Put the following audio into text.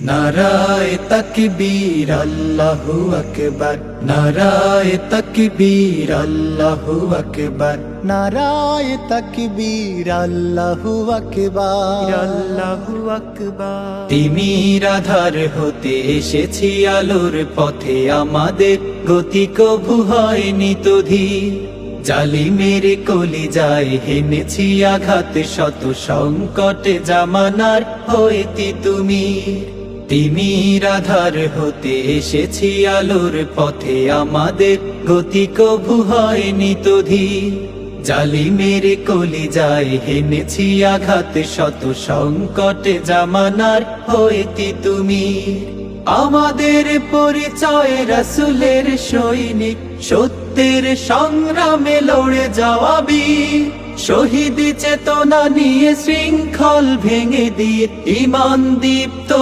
নারায়ে তাকবীর আল্লাহু আকবার, নারায়ে তাকবীর আল্লাহু আকবার, নারায়ে তাকবীর আল্লাহু আকবার, আল্লাহু আকবার। তিমির আধার হতে এসেছি আলোর পথে, আমাদের গতি কভু হয়নি তো ধীর। জালিমের কলিজায় হেনেছি আঘাত, শত সংকটে জামানার হইতি তুমি। তিমির আধার হতে এসেছি আলোর পথে, আমাদের গতি কভু হয়নি তো ধীর। জালিমের কলিজায় হেনেছি আঘাত, শত সংকটে জামানার হইতি তুমি। আমাদের পরিচয় রাসূলের সৈনিক, সত্যের সংগ্রামে লড়ে যাওয়া বীর। শহীদ চেতনা নিয়ে শৃঙ্খল ভেঙে দিয়ে ঈমান দীপ্ত